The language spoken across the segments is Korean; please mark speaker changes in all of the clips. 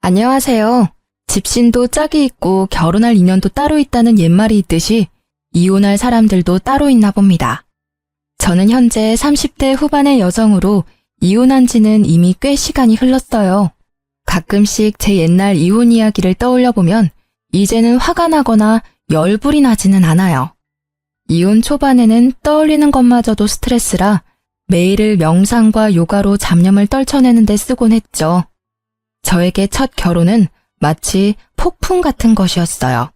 Speaker 1: 안녕하세요. 집신도 짝이 있고 결혼할 인연도 따로 있다는 옛말이 있듯이 이혼할 사람들도 따로 있나 봅니다. 저는 현재 30대 후반의 여성으로 이혼한 지는 이미 꽤 시간이 흘렀어요. 가끔씩 제 옛날 이혼 이야기를 떠올려 보면 이제는 화가 나거나 열불이 나지는 않아요. 이혼 초반에는 떠올리는 것마저도 스트레스라 매일을 명상과 요가로 잡념을 떨쳐내는 데 쓰곤 했죠. 저에게 첫 결혼은 마치 폭풍 같은 것이었어요.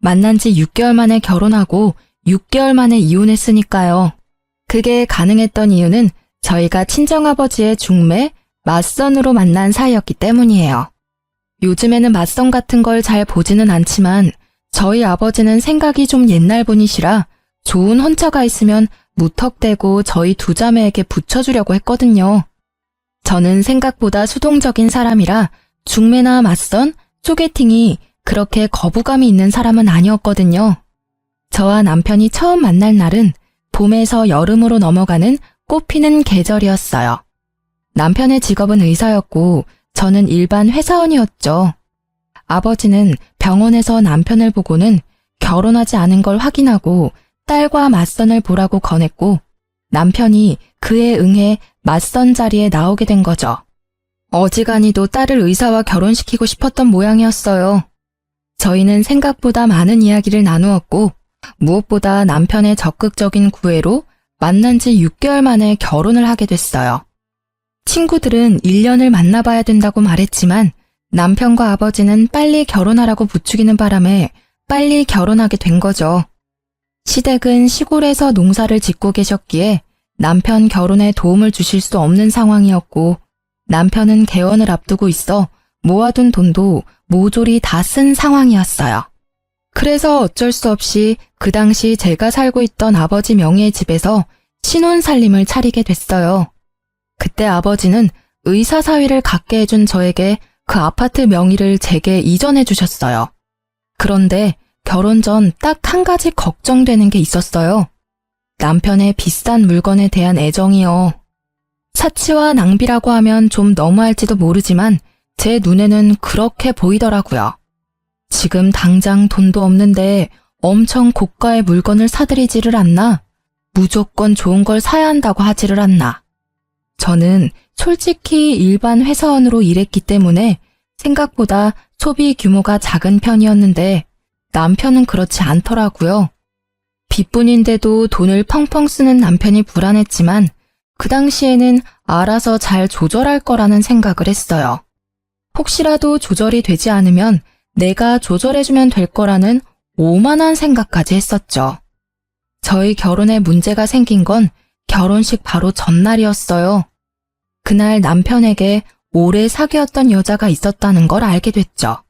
Speaker 1: 만난 지 6개월 만에 결혼하고 6개월 만에 이혼했으니까요. 그게 가능했던 이유는 저희가 친정아버지의 중매, 맞선으로 만난 사이였기 때문이에요. 요즘에는 맞선 같은 걸 잘 보지는 않지만 저희 아버지는 생각이 좀 옛날 분이시라 좋은 혼처가 있으면 무턱대고 저희 두 자매에게 붙여주려고 했거든요. 저는 생각보다 수동적인 사람이라 중매나 맞선, 소개팅이 그렇게 거부감이 있는 사람은 아니었거든요. 저와 남편이 처음 만날 날은 봄에서 여름으로 넘어가는 꽃피는 계절이었어요. 남편의 직업은 의사였고 저는 일반 회사원이었죠. 아버지는 병원에서 남편을 보고는 결혼하지 않은 걸 확인하고 딸과 맞선을 보라고 권했고 남편이 그에 응해 맞선 자리에 나오게 된 거죠. 어지간히도 딸을 의사와 결혼시키고 싶었던 모양이었어요. 저희는 생각보다 많은 이야기를 나누었고 무엇보다 남편의 적극적인 구애로 만난 지 6개월 만에 결혼을 하게 됐어요. 친구들은 1년을 만나봐야 된다고 말했지만 남편과 아버지는 빨리 결혼하라고 부추기는 바람에 빨리 결혼하게 된 거죠. 시댁은 시골에서 농사를 짓고 계셨기에 남편 결혼에 도움을 주실 수 없는 상황이었고 남편은 개원을 앞두고 있어 모아둔 돈도 모조리 다 쓴 상황이었어요. 그래서 어쩔 수 없이 그 당시 제가 살고 있던 아버지 명의의 집에서 신혼살림을 차리게 됐어요. 그때 아버지는 의사 사위를 갖게 해준 저에게 그 아파트 명의를 제게 이전해 주셨어요. 그런데 결혼 전 딱 한 가지 걱정되는 게 있었어요. 남편의 비싼 물건에 대한 애정이요. 사치와 낭비라고 하면 좀 너무할지도 모르지만 제 눈에는 그렇게 보이더라고요. 지금 당장 돈도 없는데 엄청 고가의 물건을 사들이지를 않나? 무조건 좋은 걸 사야 한다고 하지를 않나? 저는 솔직히 일반 회사원으로 일했기 때문에 생각보다 소비 규모가 작은 편이었는데 남편은 그렇지 않더라고요. 빚뿐인데도 돈을 펑펑 쓰는 남편이 불안했지만 그 당시에는 알아서 잘 조절할 거라는 생각을 했어요. 혹시라도 조절이 되지 않으면 내가 조절해주면 될 거라는 오만한 생각까지 했었죠. 저희 결혼에 문제가 생긴 건 결혼식 바로 전날이었어요. 그날 남편에게 오래 사귀었던 여자가 있었다는 걸 알게 됐죠.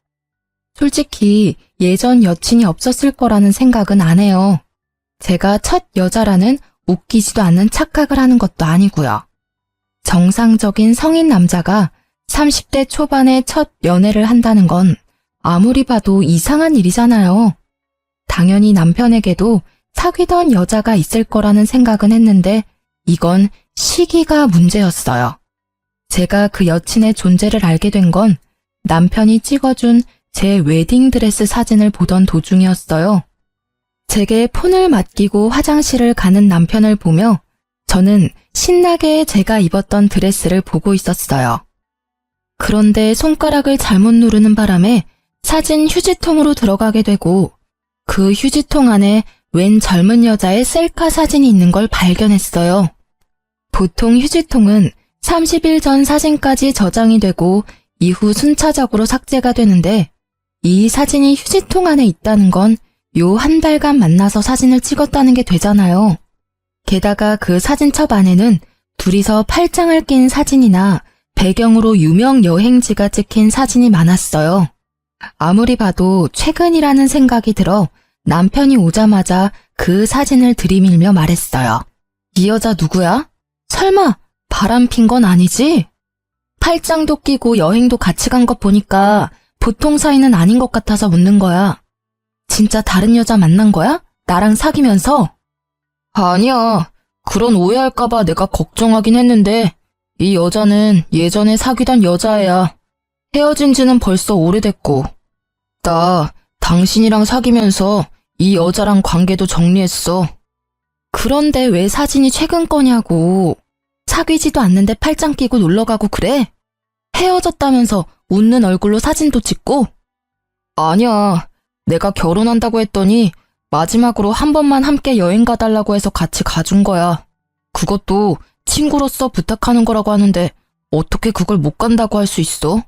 Speaker 1: 솔직히 예전 여친이 없었을 거라는 생각은 안 해요. 제가 첫 여자라는 웃기지도 않는 착각을 하는 것도 아니고요. 정상적인 성인 남자가 30대 초반에 첫 연애를 한다는 건 아무리 봐도 이상한 일이잖아요. 당연히 남편에게도 사귀던 여자가 있을 거라는 생각은 했는데 이건 시기가 문제였어요. 제가 그 여친의 존재를 알게 된 건 남편이 찍어준 제 웨딩드레스 사진을 보던 도중이었어요. 제게 폰을 맡기고 화장실을 가는 남편을 보며 저는 신나게 제가 입었던 드레스를 보고 있었어요. 그런데 손가락을 잘못 누르는 바람에 사진 휴지통으로 들어가게 되고 그 휴지통 안에 웬 젊은 여자의 셀카 사진이 있는 걸 발견했어요. 보통 휴지통은 30일 전 사진까지 저장이 되고 이후 순차적으로 삭제가 되는데 이 사진이 휴지통 안에 있다는 건 요 한 달간 만나서 사진을 찍었다는 게 되잖아요. 게다가 그 사진첩 안에는 둘이서 팔짱을 낀 사진이나 배경으로 유명 여행지가 찍힌 사진이 많았어요. 아무리 봐도 최근이라는 생각이 들어 남편이 오자마자 그 사진을 들이밀며 말했어요. 이 여자 누구야? 설마 바람핀 건 아니지? 팔짱도 끼고 여행도 같이 간 것 보니까 보통 사이는 아닌 것 같아서 묻는 거야. 진짜 다른 여자 만난 거야? 나랑 사귀면서? 아니야. 그런 오해할까봐 내가 걱정하긴 했는데 이 여자는 예전에 사귀던 여자애야. 헤어진 지는 벌써 오래됐고, 나 당신이랑 사귀면서 이 여자랑 관계도 정리했어. 그런데 왜 사진이 최근 거냐고. 사귀지도 않는데 팔짱 끼고 놀러가고 그래? 헤어졌다면서 웃는 얼굴로 사진도 찍고? 아니야. 내가 결혼한다고 했더니 마지막으로 한 번만 함께 여행 가달라고 해서 같이 가준 거야. 그것도 친구로서 부탁하는 거라고 하는데 어떻게 그걸 못 간다고 할 수 있어?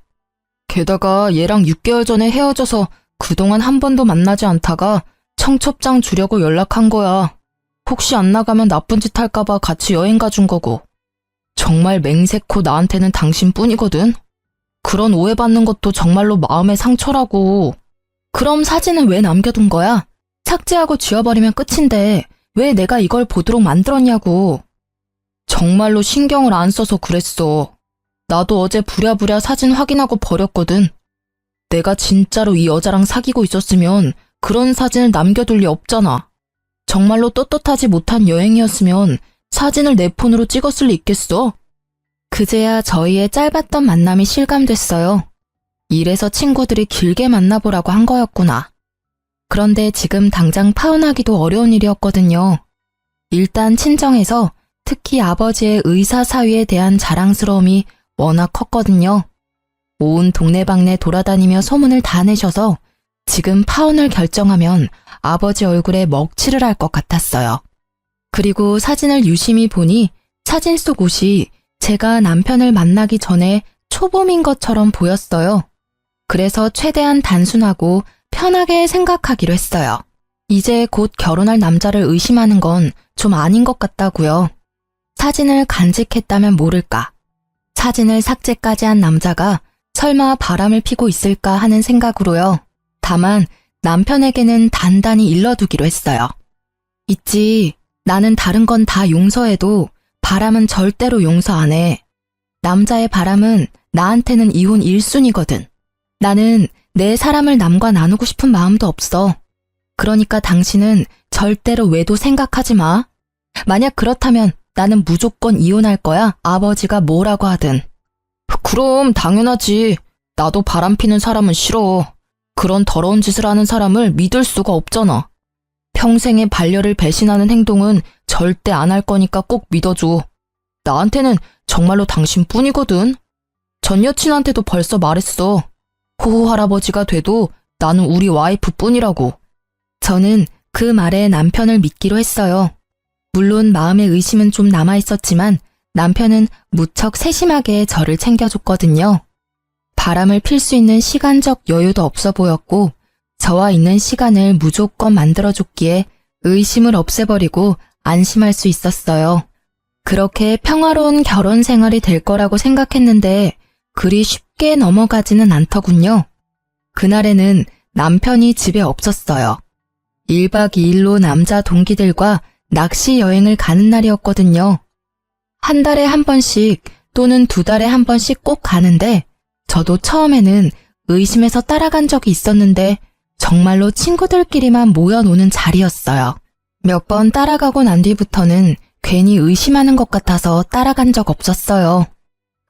Speaker 1: 게다가 얘랑 6개월 전에 헤어져서 그동안 한 번도 만나지 않다가 청첩장 주려고 연락한 거야. 혹시 안 나가면 나쁜 짓 할까봐 같이 여행 가준 거고. 정말 맹세코 나한테는 당신뿐이거든. 그런 오해받는 것도 정말로 마음의 상처라고. 그럼 사진은 왜 남겨둔 거야? 삭제하고 지워버리면 끝인데 왜 내가 이걸 보도록 만들었냐고. 정말로 신경을 안 써서 그랬어. 나도 어제 부랴부랴 사진 확인하고 버렸거든. 내가 진짜로 이 여자랑 사귀고 있었으면 그런 사진을 남겨둘 리 없잖아. 정말로 떳떳하지 못한 여행이었으면 사진을 내 폰으로 찍었을 리 있겠어? 그제야 저희의 짧았던 만남이 실감됐어요. 이래서 친구들이 길게 만나보라고 한 거였구나. 그런데 지금 당장 파혼하기도 어려운 일이었거든요. 일단 친정에서 특히 아버지의 의사 사위에 대한 자랑스러움이 워낙 컸거든요. 온 동네방네 돌아다니며 소문을 다 내셔서 지금 파혼을 결정하면 아버지 얼굴에 먹칠을 할 것 같았어요. 그리고 사진을 유심히 보니 사진 속 옷이 제가 남편을 만나기 전에 초봄인 것처럼 보였어요. 그래서 최대한 단순하고 편하게 생각하기로 했어요. 이제 곧 결혼할 남자를 의심하는 건 좀 아닌 것 같다고요. 사진을 간직했다면 모를까. 사진을 삭제까지 한 남자가 설마 바람을 피고 있을까 하는 생각으로요. 다만 남편에게는 단단히 일러두기로 했어요. 있지, 나는 다른 건 다 용서해도 바람은 절대로 용서 안 해. 남자의 바람은 나한테는 이혼 1순위거든. 나는 내 사람을 남과 나누고 싶은 마음도 없어. 그러니까 당신은 절대로 외도 생각하지 마. 만약 그렇다면 나는 무조건 이혼할 거야. 아버지가 뭐라고 하든. 그럼 당연하지. 나도 바람피는 사람은 싫어. 그런 더러운 짓을 하는 사람을 믿을 수가 없잖아. 평생의 반려를 배신하는 행동은 절대 안 할 거니까 꼭 믿어줘. 나한테는 정말로 당신뿐이거든. 전 여친한테도 벌써 말했어. 호호 할아버지가 돼도 나는 우리 와이프뿐이라고. 저는 그 말에 남편을 믿기로 했어요. 물론 마음의 의심은 좀 남아있었지만 남편은 무척 세심하게 저를 챙겨줬거든요. 바람을 필 수 있는 시간적 여유도 없어 보였고 저와 있는 시간을 무조건 만들어줬기에 의심을 없애버리고 안심할 수 있었어요. 그렇게 평화로운 결혼 생활이 될 거라고 생각했는데 그리 쉽게 넘어가지는 않더군요. 그날에는 남편이 집에 없었어요. 1박 2일로 남자 동기들과 낚시 여행을 가는 날이었거든요. 한 달에 한 번씩 또는 2달에 한 번씩 꼭 가는데 저도 처음에는 의심해서 따라간 적이 있었는데 정말로 친구들끼리만 모여 노는 자리였어요. 몇 번 따라가고 난 뒤부터는 괜히 의심하는 것 같아서 따라간 적 없었어요.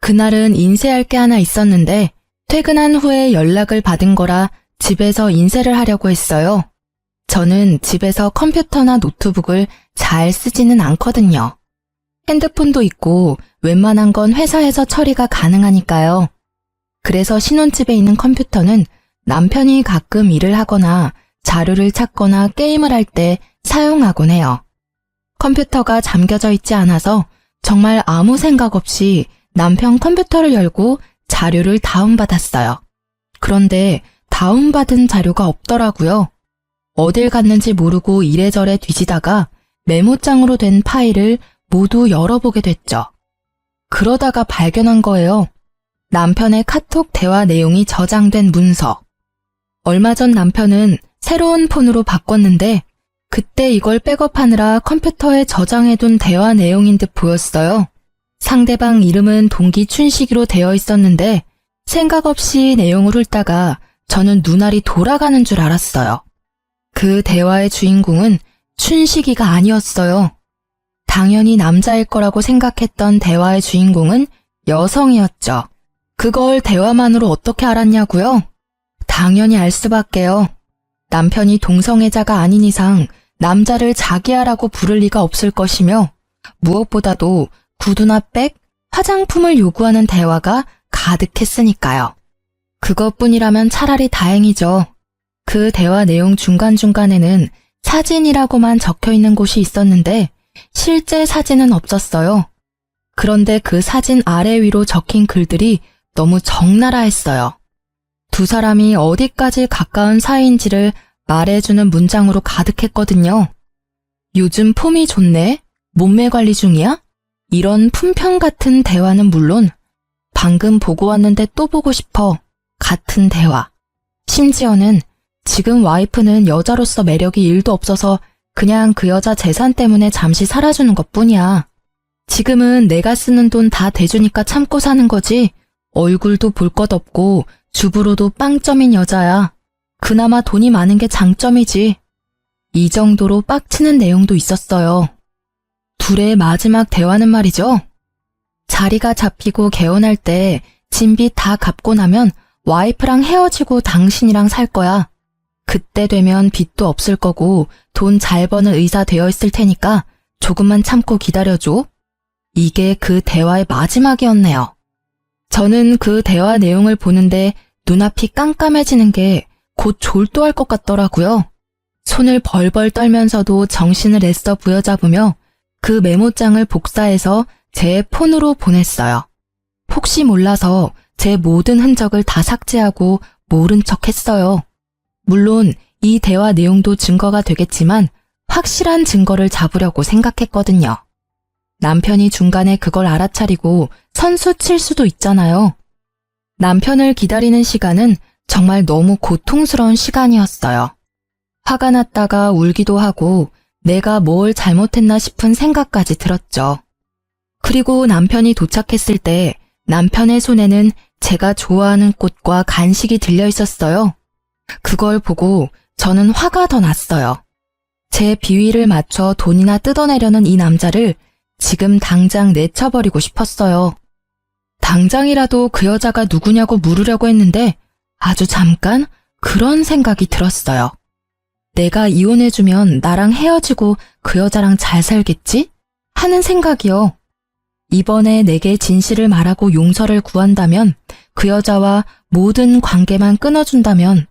Speaker 1: 그날은 인쇄할 게 하나 있었는데 퇴근한 후에 연락을 받은 거라 집에서 인쇄를 하려고 했어요. 저는 집에서 컴퓨터나 노트북을 잘 쓰지는 않거든요. 핸드폰도 있고 웬만한 건 회사에서 처리가 가능하니까요. 그래서 신혼집에 있는 컴퓨터는 남편이 가끔 일을 하거나 자료를 찾거나 게임을 할 때 사용하곤 해요. 컴퓨터가 잠겨져 있지 않아서 정말 아무 생각 없이 남편 컴퓨터를 열고 자료를 다운받았어요. 그런데 다운받은 자료가 없더라고요. 어딜 갔는지 모르고 이래저래 뒤지다가 메모장으로 된 파일을 모두 열어보게 됐죠. 그러다가 발견한 거예요. 남편의 카톡 대화 내용이 저장된 문서. 얼마 전 남편은 새로운 폰으로 바꿨는데 그때 이걸 백업하느라 컴퓨터에 저장해둔 대화 내용인 듯 보였어요. 상대방 이름은 동기 춘식이로 되어 있었는데 생각 없이 내용을 훑다가 저는 눈알이 돌아가는 줄 알았어요. 그 대화의 주인공은 춘식이가 아니었어요. 당연히 남자일 거라고 생각했던 대화의 주인공은 여성이었죠. 그걸 대화만으로 어떻게 알았냐고요? 당연히 알 수밖에요. 남편이 동성애자가 아닌 이상 남자를 자기야라고 부를 리가 없을 것이며 무엇보다도 구두나 백, 화장품을 요구하는 대화가 가득했으니까요. 그것뿐이라면 차라리 다행이죠. 그 대화 내용 중간중간에는 사진이라고만 적혀 있는 곳이 있었는데 실제 사진은 없었어요. 그런데 그 사진 아래 위로 적힌 글들이 너무 적나라했어요. 두 사람이 어디까지 가까운 사이인지를 말해주는 문장으로 가득했거든요. 요즘 폼이 좋네? 몸매 관리 중이야? 이런 품평 같은 대화는 물론 방금 보고 왔는데 또 보고 싶어 같은 대화. 심지어는 지금 와이프는 여자로서 매력이 1도 없어서 그냥 그 여자 재산 때문에 잠시 살아주는 것뿐이야. 지금은 내가 쓰는 돈 다 대주니까 참고 사는 거지. 얼굴도 볼 것 없고 주부로도 빵점인 여자야. 그나마 돈이 많은 게 장점이지. 이 정도로 빡치는 내용도 있었어요. 둘의 마지막 대화는 말이죠. 자리가 잡히고 개원할 때 진빚 다 갚고 나면 와이프랑 헤어지고 당신이랑 살 거야. 그때 되면 빚도 없을 거고 돈 잘 버는 의사 되어 있을 테니까 조금만 참고 기다려줘. 이게 그 대화의 마지막이었네요. 저는 그 대화 내용을 보는데 눈앞이 깜깜해지는 게 곧 졸도할 것 같더라고요. 손을 벌벌 떨면서도 정신을 애써 부여잡으며 그 메모장을 복사해서 제 폰으로 보냈어요. 혹시 몰라서 제 모든 흔적을 다 삭제하고 모른 척 했어요. 물론 이 대화 내용도 증거가 되겠지만 확실한 증거를 잡으려고 생각했거든요. 남편이 중간에 그걸 알아차리고 선수 칠 수도 있잖아요. 남편을 기다리는 시간은 정말 너무 고통스러운 시간이었어요. 화가 났다가 울기도 하고 내가 뭘 잘못했나 싶은 생각까지 들었죠. 그리고 남편이 도착했을 때 남편의 손에는 제가 좋아하는 꽃과 간식이 들려 있었어요. 그걸 보고 저는 화가 더 났어요. 제 비위를 맞춰 돈이나 뜯어내려는 이 남자를 지금 당장 내쳐버리고 싶었어요. 당장이라도 그 여자가 누구냐고 물으려고 했는데 아주 잠깐 그런 생각이 들었어요. 내가 이혼해주면 나랑 헤어지고 그 여자랑 잘 살겠지? 하는 생각이요. 이번에 내게 진실을 말하고 용서를 구한다면 그 여자와 모든 관계만 끊어준다면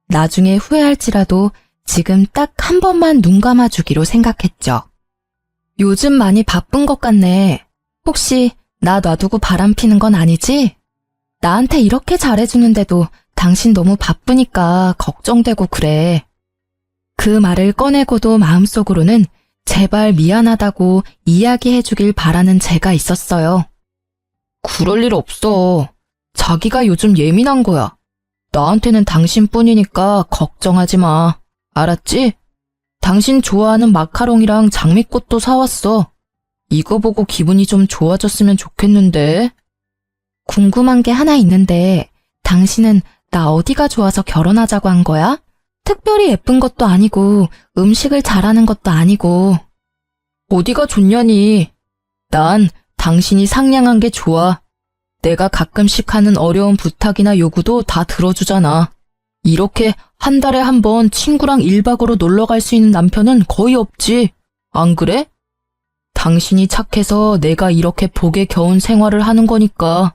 Speaker 1: 나중에 후회할지라도 지금 딱 한 번만 눈 감아주기로 생각했죠. 요즘 많이 바쁜 것 같네. 혹시 나 놔두고 바람 피는 건 아니지? 나한테 이렇게 잘해주는데도 당신 너무 바쁘니까 걱정되고 그래. 그 말을 꺼내고도 마음속으로는 제발 미안하다고 이야기해주길 바라는 제가 있었어요. 그럴 일 없어. 자기가 요즘 예민한 거야. 나한테는 당신뿐이니까 걱정하지 마. 알았지? 당신 좋아하는 마카롱이랑 장미꽃도 사왔어. 이거 보고 기분이 좀 좋아졌으면 좋겠는데. 궁금한 게 하나 있는데 당신은 나 어디가 좋아서 결혼하자고 한 거야? 특별히 예쁜 것도 아니고 음식을 잘하는 것도 아니고. 어디가 좋냐니. 난 당신이 상냥한 게 좋아. 내가 가끔씩 하는 어려운 부탁이나 요구도 다 들어주잖아. 이렇게 한 달에 한 번 친구랑 1박으로 놀러 갈 수 있는 남편은 거의 없지. 안 그래? 당신이 착해서 내가 이렇게 복에 겨운 생활을 하는 거니까.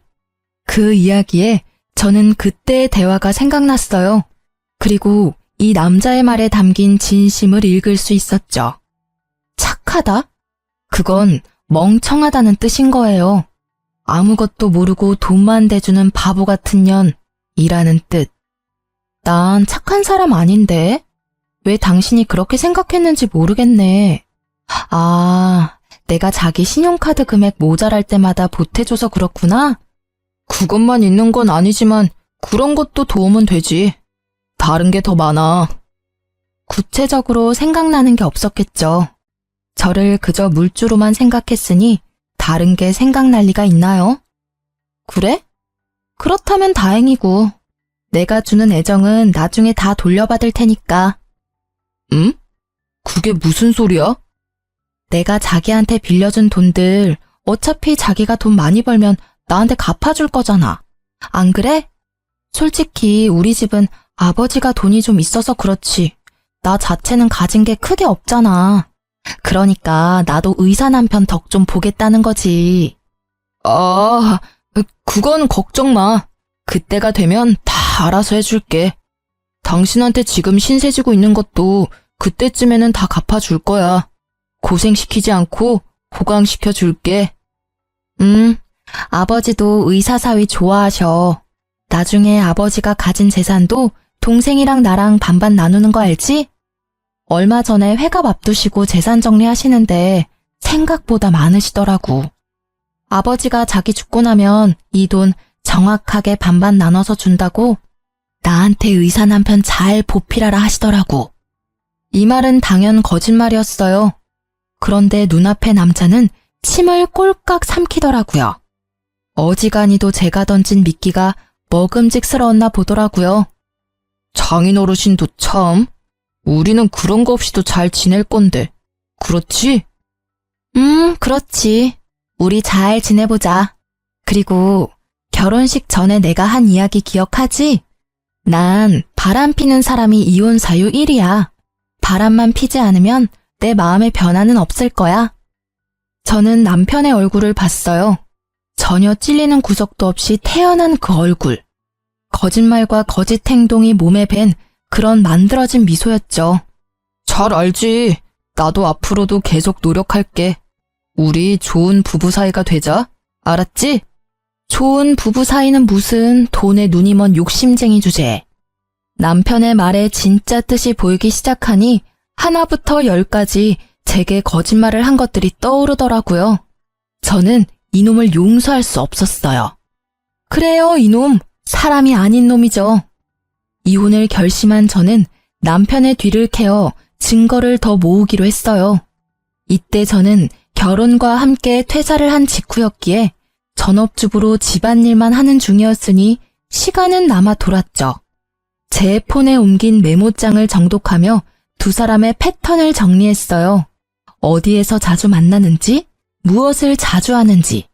Speaker 1: 그 이야기에 저는 그때의 대화가 생각났어요. 그리고 이 남자의 말에 담긴 진심을 읽을 수 있었죠. 착하다? 그건 멍청하다는 뜻인 거예요. 아무것도 모르고 돈만 대주는 바보 같은 년이라는 뜻. 난 착한 사람 아닌데? 왜 당신이 그렇게 생각했는지 모르겠네. 아, 내가 자기 신용카드 금액 모자랄 때마다 보태줘서 그렇구나? 그것만 있는 건 아니지만 그런 것도 도움은 되지. 다른 게 더 많아. 구체적으로 생각나는 게 없었겠죠. 저를 그저 물주로만 생각했으니 다른 게 생각날 리가 있나요? 그래? 그렇다면 다행이고. 내가 주는 애정은 나중에 다 돌려받을 테니까. 응? 그게 무슨 소리야? 내가 자기한테 빌려준 돈들 어차피 자기가 돈 많이 벌면 나한테 갚아줄 거잖아. 안 그래? 솔직히 우리 집은 아버지가 돈이 좀 있어서 그렇지. 나 자체는 가진 게 크게 없잖아. 그러니까 나도 의사 남편 덕 좀 보겠다는 거지. 아, 그건 걱정 마. 그때가 되면 다 알아서 해줄게. 당신한테 지금 신세지고 있는 것도 그때쯤에는 다 갚아줄 거야. 고생시키지 않고 보강시켜 줄게. 아버지도 의사 사위 좋아하셔. 나중에 아버지가 가진 재산도 동생이랑 나랑 반반 나누는 거 알지? 얼마 전에 회갑 앞두시고 재산 정리하시는데 생각보다 많으시더라고. 아버지가 자기 죽고 나면 이 돈 정확하게 반반 나눠서 준다고 나한테 의사 남편 잘 보필하라 하시더라고. 이 말은 당연 거짓말이었어요. 그런데 눈앞의 남자는 침을 꼴깍 삼키더라고요. 어지간히도 제가 던진 미끼가 먹음직스러웠나 보더라고요. 장인어르신도 참, 우리는 그런 거 없이도 잘 지낼 건데, 그렇지? 그렇지. 우리 잘 지내보자. 그리고 결혼식 전에 내가 한 이야기 기억하지? 난 바람 피는 사람이 이혼 사유 1위야. 바람만 피지 않으면 내 마음의 변화는 없을 거야. 저는 남편의 얼굴을 봤어요. 전혀 찔리는 구석도 없이 태연한 그 얼굴. 거짓말과 거짓 행동이 몸에 밴 그런 만들어진 미소였죠. 잘 알지. 나도 앞으로도 계속 노력할게. 우리 좋은 부부 사이가 되자. 알았지? 좋은 부부 사이는 무슨 돈에 눈이 먼 욕심쟁이 주제에. 남편의 말에 진짜 뜻이 보이기 시작하니 하나부터 열까지 제게 거짓말을 한 것들이 떠오르더라고요. 저는 이놈을 용서할 수 없었어요. 그래요, 이놈. 사람이 아닌 놈이죠. 이혼을 결심한 저는 남편의 뒤를 캐어 증거를 더 모으기로 했어요. 이때 저는 결혼과 함께 퇴사를 한 직후였기에 전업주부로 집안일만 하는 중이었으니 시간은 남아 돌았죠. 제 폰에 옮긴 메모장을 정독하며 두 사람의 패턴을 정리했어요. 어디에서 자주 만나는지, 무엇을 자주 하는지,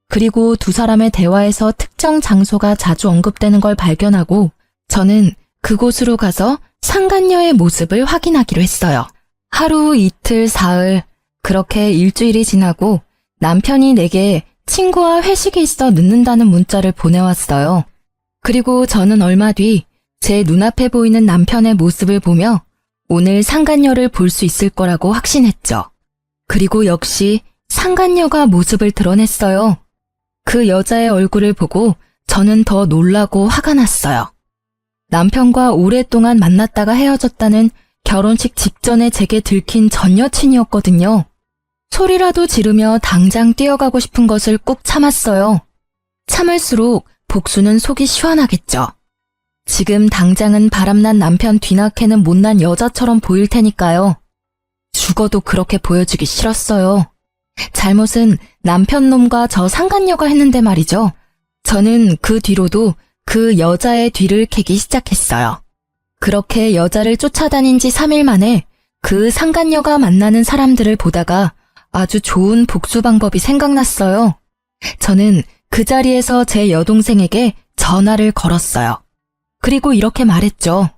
Speaker 1: 그리고 두 사람의 대화에서 특정 장소가 자주 언급되는 걸 발견하고 저는 그곳으로 가서 상간녀의 모습을 확인하기로 했어요. 하루, 이틀, 사흘, 그렇게 일주일이 지나고 남편이 내게 친구와 회식이 있어 늦는다는 문자를 보내왔어요. 그리고 저는 얼마 뒤 제 눈앞에 보이는 남편의 모습을 보며 오늘 상간녀를 볼 수 있을 거라고 확신했죠. 그리고 역시 상간녀가 모습을 드러냈어요. 그 여자의 얼굴을 보고 저는 더 놀라고 화가 났어요. 남편과 오랫동안 만났다가 헤어졌다는 결혼식 직전에 제게 들킨 전 여친이었거든요. 소리라도 지르며 당장 뛰어가고 싶은 것을 꾹 참았어요. 참을수록 복수는 속이 시원하겠죠. 지금 당장은 바람난 남편 뒤나캐는 못난 여자처럼 보일 테니까요. 죽어도 그렇게 보여주기 싫었어요. 잘못은 남편 놈과 저 상간녀가 했는데 말이죠. 저는 그 뒤로도 그 여자의 뒤를 캐기 시작했어요. 그렇게 여자를 쫓아다닌 지 3일 만에 그 상간녀가 만나는 사람들을 보다가 아주 좋은 복수 방법이 생각났어요. 저는 그 자리에서 제 여동생에게 전화를 걸었어요. 그리고 이렇게 말했죠.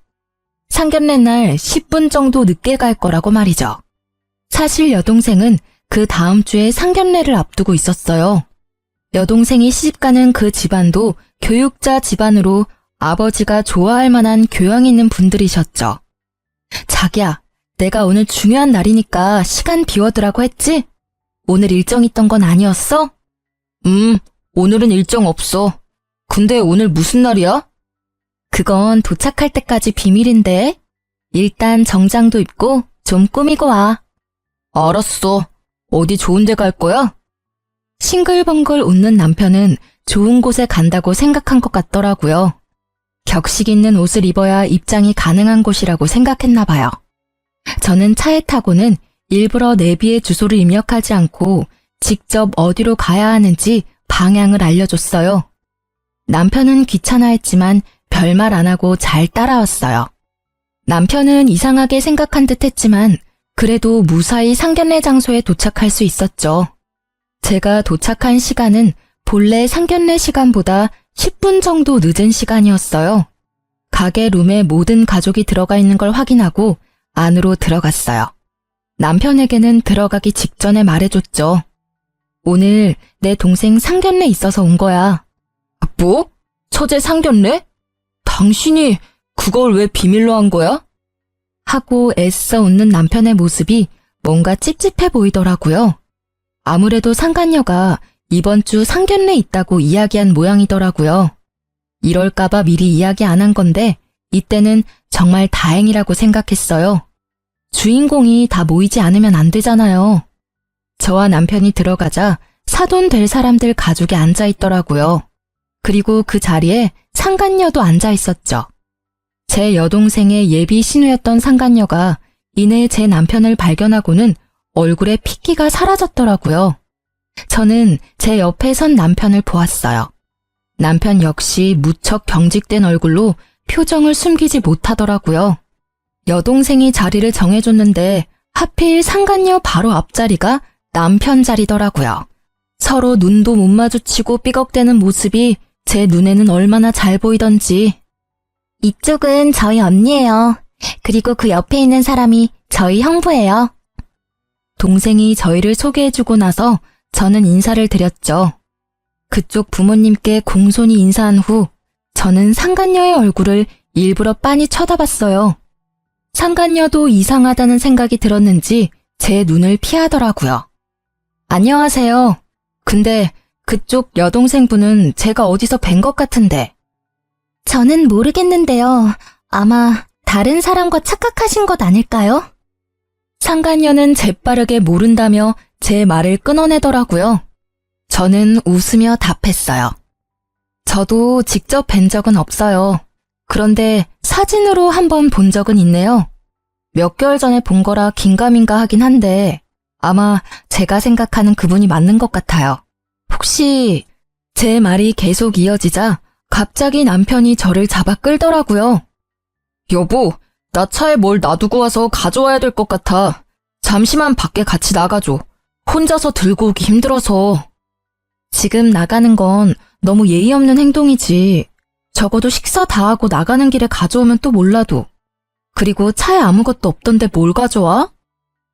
Speaker 1: 상견례 날 10분 정도 늦게 갈 거라고 말이죠. 사실 여동생은 그 다음 주에 상견례를 앞두고 있었어요. 여동생이 시집가는 그 집안도 교육자 집안으로 아버지가 좋아할 만한 교양 있는 분들이셨죠. 자기야, 내가 오늘 중요한 날이니까 시간 비워두라고 했지? 오늘 일정 있던 건 아니었어? 오늘은 일정 없어. 근데 오늘 무슨 날이야? 그건 도착할 때까지 비밀인데. 일단 정장도 입고 좀 꾸미고 와. 알았어. 어디 좋은 데 갈 거야? 싱글벙글 웃는 남편은 좋은 곳에 간다고 생각한 것 같더라고요. 격식 있는 옷을 입어야 입장이 가능한 곳이라고 생각했나 봐요. 저는 차에 타고는 일부러 내비의 주소를 입력하지 않고 직접 어디로 가야 하는지 방향을 알려줬어요. 남편은 귀찮아했지만 별말 안 하고 잘 따라왔어요. 남편은 이상하게 생각한 듯 했지만 그래도 무사히 상견례 장소에 도착할 수 있었죠. 제가 도착한 시간은 본래 상견례 시간보다 10분 정도 늦은 시간이었어요. 가게 룸에 모든 가족이 들어가 있는 걸 확인하고 안으로 들어갔어요. 남편에게는 들어가기 직전에 말해줬죠. 오늘 내 동생 상견례 있어서 온 거야. 뭐? 처제 상견례? 당신이 그걸 왜 비밀로 한 거야? 하고 애써 웃는 남편의 모습이 뭔가 찝찝해 보이더라고요. 아무래도 상간녀가 이번 주 상견례 있다고 이야기한 모양이더라고요. 이럴까봐 미리 이야기 안 한 건데 이때는 정말 다행이라고 생각했어요. 주인공이 다 모이지 않으면 안 되잖아요. 저와 남편이 들어가자 사돈 될 사람들 가족이 앉아 있더라고요. 그리고 그 자리에 상간녀도 앉아 있었죠. 제 여동생의 예비 신우였던 상간녀가 이내 제 남편을 발견하고는 얼굴에 핏기가 사라졌더라고요. 저는 제 옆에 선 남편을 보았어요. 남편 역시 무척 경직된 얼굴로 표정을 숨기지 못하더라고요. 여동생이 자리를 정해줬는데 하필 상간녀 바로 앞자리가 남편 자리더라고요. 서로 눈도 못 마주치고 삐걱대는 모습이 제 눈에는 얼마나 잘 보이던지. 이쪽은 저희 언니예요. 그리고 그 옆에 있는 사람이 저희 형부예요. 동생이 저희를 소개해주고 나서 저는 인사를 드렸죠. 그쪽 부모님께 공손히 인사한 후 저는 상간녀의 얼굴을 일부러 빤히 쳐다봤어요. 상간녀도 이상하다는 생각이 들었는지 제 눈을 피하더라고요. 안녕하세요. 근데 그쪽 여동생분은 제가 어디서 뵌 것 같은데. 저는 모르겠는데요. 아마 다른 사람과 착각하신 것 아닐까요? 상간녀는 재빠르게 모른다며 제 말을 끊어내더라고요. 저는 웃으며 답했어요. 저도 직접 뵌 적은 없어요. 그런데 사진으로 한번 본 적은 있네요. 몇 개월 전에 본 거라 긴가민가 하긴 한데 아마 제가 생각하는 그분이 맞는 것 같아요. 혹시 제 말이 계속 이어지자 갑자기 남편이 저를 잡아 끌더라고요. 여보, 나 차에 뭘 놔두고 와서 가져와야 될 것 같아. 잠시만 밖에 같이 나가줘. 혼자서 들고 오기 힘들어서. 지금 나가는 건 너무 예의 없는 행동이지. 적어도 식사 다 하고 나가는 길에 가져오면 또 몰라도. 그리고 차에 아무것도 없던데 뭘 가져와?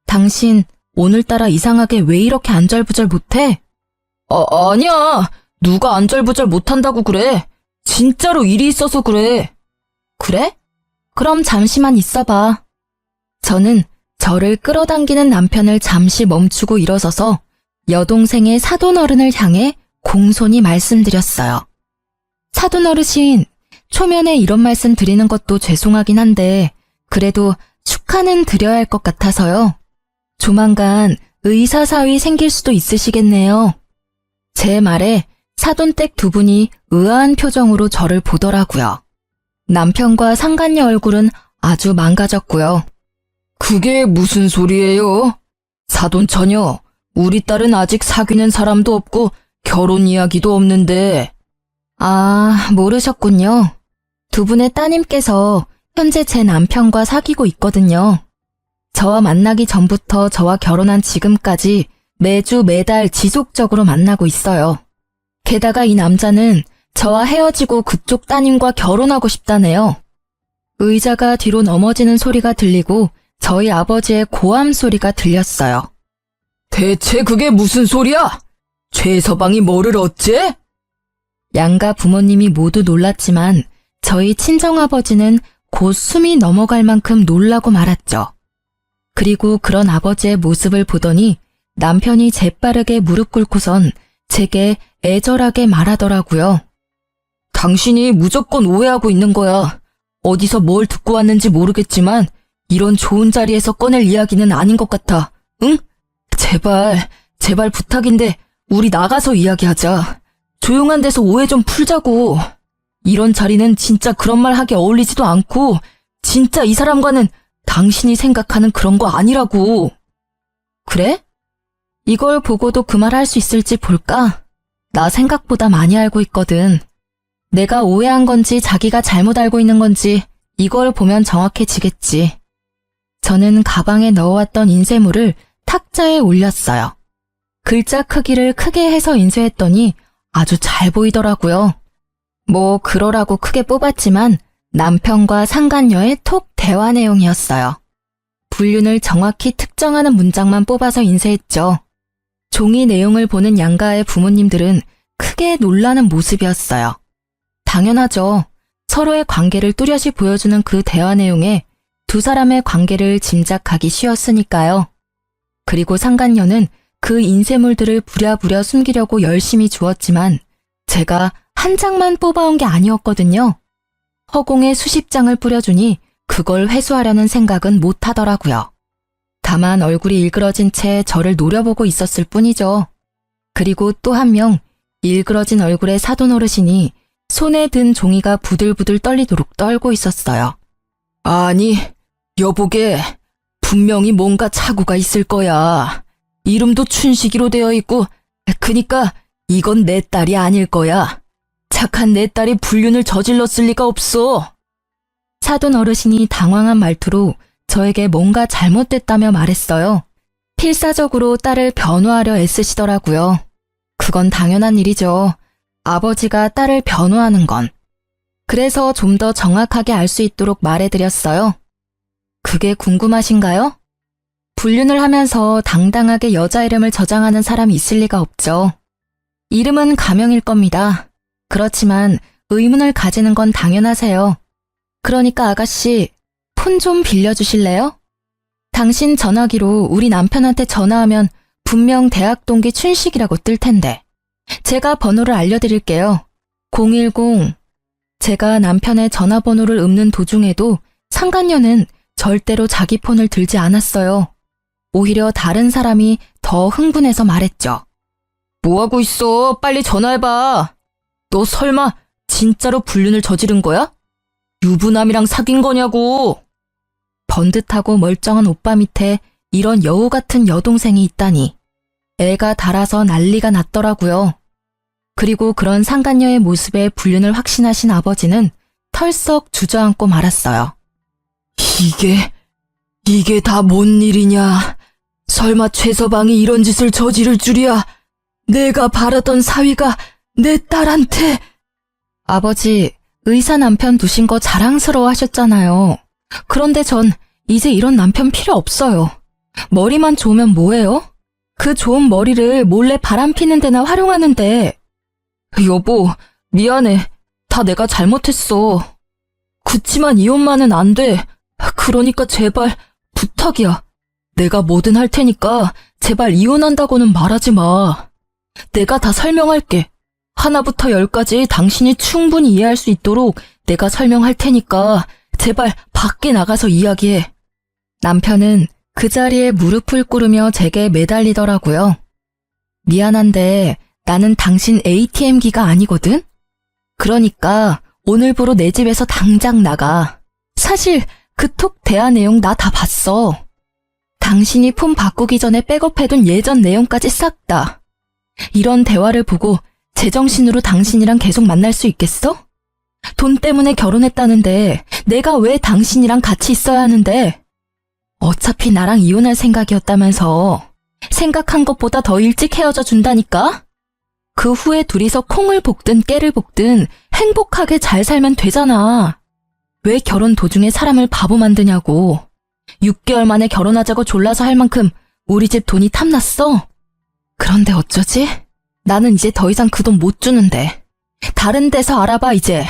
Speaker 1: 당신 오늘따라 이상하게 왜 이렇게 안절부절 못해? 아니야. 누가 안절부절 못한다고 그래. 진짜로 일이 있어서 그래. 그래? 그럼 잠시만 있어봐. 저는 저를 끌어당기는 남편을 잠시 멈추고 일어서서 여동생의 사돈어른을 향해 공손히 말씀드렸어요. 사돈어르신, 초면에 이런 말씀 드리는 것도 죄송하긴 한데 그래도 축하는 드려야 할 것 같아서요. 조만간 의사사위 생길 수도 있으시겠네요. 제 말에 사돈댁 두 분이 의아한 표정으로 저를 보더라고요. 남편과 상간녀 얼굴은 아주 망가졌고요. 그게 무슨 소리예요? 사돈처녀, 우리 딸은 아직 사귀는 사람도 없고 결혼 이야기도 없는데. 아, 모르셨군요. 두 분의 따님께서 현재 제 남편과 사귀고 있거든요. 저와 만나기 전부터 저와 결혼한 지금까지 매주 매달 지속적으로 만나고 있어요. 게다가 이 남자는 저와 헤어지고 그쪽 따님과 결혼하고 싶다네요. 의자가 뒤로 넘어지는 소리가 들리고 저희 아버지의 고함 소리가 들렸어요. 대체 그게 무슨 소리야? 최서방이 뭐를 어째? 양가 부모님이 모두 놀랐지만 저희 친정아버지는 곧 숨이 넘어갈 만큼 놀라고 말았죠. 그리고 그런 아버지의 모습을 보더니 남편이 재빠르게 무릎 꿇고선 제게 애절하게 말하더라고요. 당신이 무조건 오해하고 있는 거야. 어디서 뭘 듣고 왔는지 모르겠지만 이런 좋은 자리에서 꺼낼 이야기는 아닌 것 같아. 응? 제발 부탁인데 우리 나가서 이야기하자. 조용한 데서 오해 좀 풀자고. 이런 자리는 진짜 그런 말 하기 어울리지도 않고 진짜 이 사람과는 당신이 생각하는 그런 거 아니라고. 그래? 이걸 보고도 그 말 할 수 있을지 볼까? 나 생각보다 많이 알고 있거든. 내가 오해한 건지 자기가 잘못 알고 있는 건지 이걸 보면 정확해지겠지. 저는 가방에 넣어왔던 인쇄물을 탁자에 올렸어요. 글자 크기를 크게 해서 인쇄했더니 아주 잘 보이더라고요. 뭐 그러라고 크게 뽑았지만 남편과 상간녀의 톡 대화 내용이었어요. 불륜을 정확히 특정하는 문장만 뽑아서 인쇄했죠. 종이 내용을 보는 양가의 부모님들은 크게 놀라는 모습이었어요. 당연하죠. 서로의 관계를 뚜렷이 보여주는 그 대화 내용에 두 사람의 관계를 짐작하기 쉬웠으니까요. 그리고 상간녀는 그 인쇄물들을 부랴부랴 숨기려고 열심히 주었지만 제가 한 장만 뽑아온 게 아니었거든요. 허공에 수십 장을 뿌려주니 그걸 회수하려는 생각은 못 하더라고요. 다만 얼굴이 일그러진 채 저를 노려보고 있었을 뿐이죠. 그리고 또 한 명, 일그러진 얼굴의 사돈 어르신이 손에 든 종이가 부들부들 떨리도록 떨고 있었어요. 아니, 여보게, 분명히 뭔가 착오가 있을 거야. 이름도 춘식이로 되어 있고, 그니까 이건 내 딸이 아닐 거야. 착한 내 딸이 불륜을 저질렀을 리가 없어. 사돈 어르신이 당황한 말투로 저에게 뭔가 잘못됐다며 말했어요. 필사적으로 딸을 변호하려 애쓰시더라고요. 그건 당연한 일이죠. 아버지가 딸을 변호하는 건. 그래서 좀 더 정확하게 알 수 있도록 말해드렸어요. 그게 궁금하신가요? 불륜을 하면서 당당하게 여자 이름을 저장하는 사람이 있을 리가 없죠. 이름은 가명일 겁니다. 그렇지만 의문을 가지는 건 당연하세요. 그러니까 아가씨, 폰 좀 빌려주실래요? 당신 전화기로 우리 남편한테 전화하면 분명 대학 동기 춘식이라고 뜰 텐데. 제가 번호를 알려드릴게요. 010. 제가 남편의 전화번호를 읊는 도중에도 상간녀는 절대로 자기 폰을 들지 않았어요. 오히려 다른 사람이 더 흥분해서 말했죠. 뭐하고 있어? 빨리 전화해봐. 너 설마 진짜로 불륜을 저지른 거야? 유부남이랑 사귄 거냐고. 번듯하고 멀쩡한 오빠 밑에 이런 여우 같은 여동생이 있다니. 애가 달아서 난리가 났더라고요. 그리고 그런 상간녀의 모습에 불륜을 확신하신 아버지는 털썩 주저앉고 말았어요. 이게 다 뭔 일이냐. 설마 최서방이 이런 짓을 저지를 줄이야. 내가 바라던 사위가 내 딸한테. 아버지, 의사 남편 두신 거 자랑스러워 하셨잖아요. 그런데 전 이제 이런 남편 필요 없어요. 머리만 좋으면 뭐해요? 그 좋은 머리를 몰래 바람 피는 데나 활용하는데. 여보, 미안해. 다 내가 잘못했어. 그치만 이혼만은 안 돼. 그러니까 제발 부탁이야. 내가 뭐든 할 테니까 제발 이혼한다고는 말하지 마. 내가 다 설명할게. 하나부터 열까지 당신이 충분히 이해할 수 있도록 내가 설명할 테니까 제발 밖에 나가서 이야기해. 남편은 그 자리에 무릎을 꿇으며 제게 매달리더라고요. 미안한데 나는 당신 ATM기가 아니거든? 그러니까 오늘부로 내 집에서 당장 나가. 사실 그 톡 대화 내용 나 다 봤어. 당신이 폰 바꾸기 전에 백업해둔 예전 내용까지 싹 다. 이런 대화를 보고 제정신으로 당신이랑 계속 만날 수 있겠어? 돈 때문에 결혼했다는데 내가 왜 당신이랑 같이 있어야 하는데? 어차피 나랑 이혼할 생각이었다면서. 생각한 것보다 더 일찍 헤어져 준다니까? 그 후에 둘이서 콩을 볶든 깨를 볶든 행복하게 잘 살면 되잖아. 왜 결혼 도중에 사람을 바보 만드냐고. 6개월 만에 결혼하자고 졸라서 할 만큼 우리 집 돈이 탐났어? 그런데 어쩌지? 나는 이제 더 이상 그 돈 못 주는데. 다른 데서 알아봐 이제.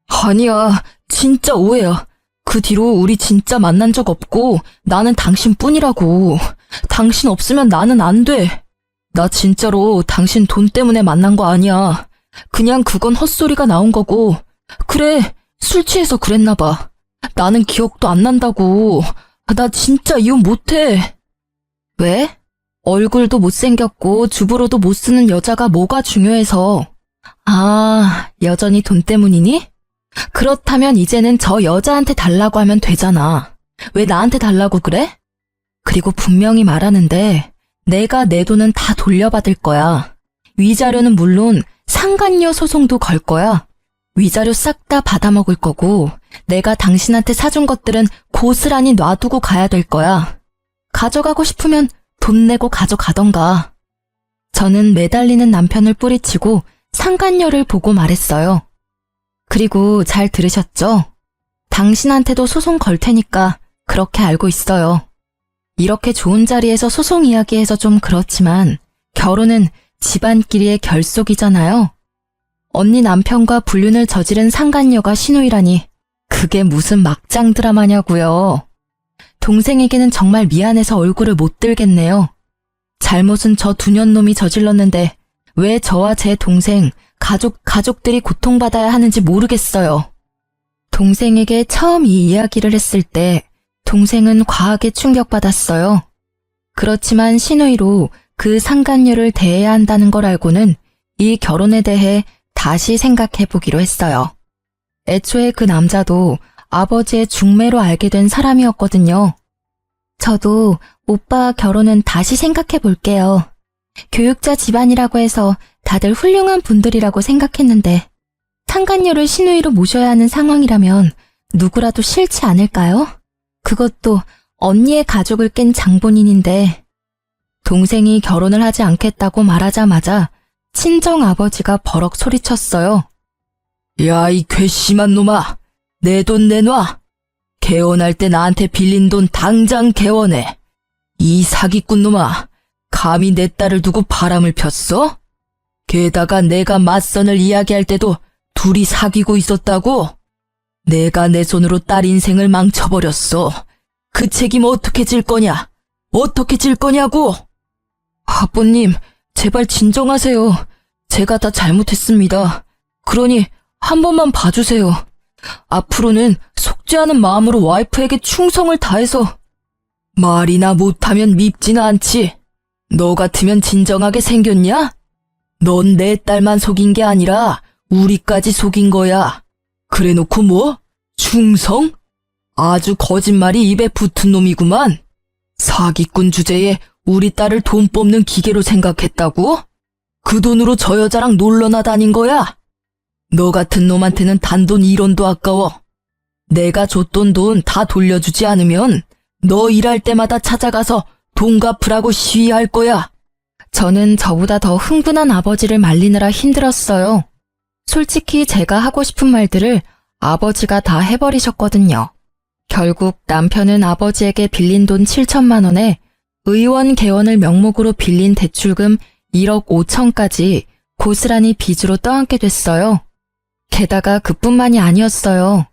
Speaker 1: 아니야, 진짜 오해야. 그 뒤로 우리 진짜 만난 적 없고 나는 당신뿐이라고. 당신 없으면 나는 안 돼. 나 진짜로 당신 돈 때문에 만난 거 아니야. 그냥 그건 헛소리가 나온 거고. 그래, 술 취해서 그랬나 봐. 나는 기억도 안 난다고. 나 진짜 이혼 못해. 왜? 얼굴도 못생겼고 주부로도 못 쓰는 여자가 뭐가 중요해서. 아, 여전히 돈 때문이니? 그렇다면 이제는 저 여자한테 달라고 하면 되잖아. 왜 나한테 달라고 그래? 그리고 분명히 말하는데 내가 내 돈은 다 돌려받을 거야. 위자료는 물론 상간녀 소송도 걸 거야. 위자료 싹 다 받아먹을 거고 내가 당신한테 사준 것들은 고스란히 놔두고 가야 될 거야. 가져가고 싶으면 돈 내고 가져가던가. 저는 매달리는 남편을 뿌리치고 상간녀를 보고 말했어요. 그리고 잘 들으셨죠? 당신한테도 소송 걸 테니까 그렇게 알고 있어요. 이렇게 좋은 자리에서 소송 이야기해서 좀 그렇지만 결혼은 집안끼리의 결속이잖아요. 언니 남편과 불륜을 저지른 상간녀가 신우이라니 그게 무슨 막장 드라마냐고요. 동생에게는 정말 미안해서 얼굴을 못 들겠네요. 잘못은 저 두년놈이 저질렀는데 왜 저와 제 동생, 가족들이 고통받아야 하는지 모르겠어요. 동생에게 처음 이 이야기를 했을 때 동생은 과하게 충격받았어요. 그렇지만 신우이로 그 상간녀를 대해야 한다는 걸 알고는 이 결혼에 대해 다시 생각해보기로 했어요. 애초에 그 남자도 아버지의 중매로 알게 된 사람이었거든요. 저도 오빠 결혼은 다시 생각해볼게요. 교육자 집안이라고 해서 다들 훌륭한 분들이라고 생각했는데 상간녀를 신우이로 모셔야 하는 상황이라면 누구라도 싫지 않을까요? 그것도 언니의 가족을 깬 장본인인데. 동생이 결혼을 하지 않겠다고 말하자마자 친정아버지가 버럭 소리쳤어요. 야, 이 괘씸한 놈아! 내 돈 내놔! 개원할 때 나한테 빌린 돈 당장 개원해! 이 사기꾼 놈아! 감히 내 딸을 두고 바람을 폈어? 게다가 내가 맞선을 이야기할 때도 둘이 사귀고 있었다고? 내가 내 손으로 딸 인생을 망쳐버렸어. 그 책임 어떻게 질 거냐? 어떻게 질 거냐고! 아버님, 제발 진정하세요. 제가 다 잘못했습니다. 그러니 한 번만 봐주세요. 앞으로는 속죄하는 마음으로 와이프에게 충성을 다해서. 말이나 못하면 밉지는 않지. 너 같으면 진정하게 생겼냐? 넌 내 딸만 속인 게 아니라 우리까지 속인 거야. 그래놓고 뭐? 충성? 아주 거짓말이 입에 붙은 놈이구만. 사기꾼 주제에 우리 딸을 돈 뽑는 기계로 생각했다고? 그 돈으로 저 여자랑 놀러나 다닌 거야? 너 같은 놈한테는 단돈 1원도 아까워. 내가 줬던 돈 다 돌려주지 않으면 너 일할 때마다 찾아가서 돈 갚으라고 시위할 거야. 저는 저보다 더 흥분한 아버지를 말리느라 힘들었어요. 솔직히 제가 하고 싶은 말들을 아버지가 다 해버리셨거든요. 결국 남편은 아버지에게 빌린 돈 7천만 원에 의원 개원을 명목으로 빌린 대출금 1억 5천까지 고스란히 빚으로 떠안게 됐어요. 게다가 그뿐만이 아니었어요.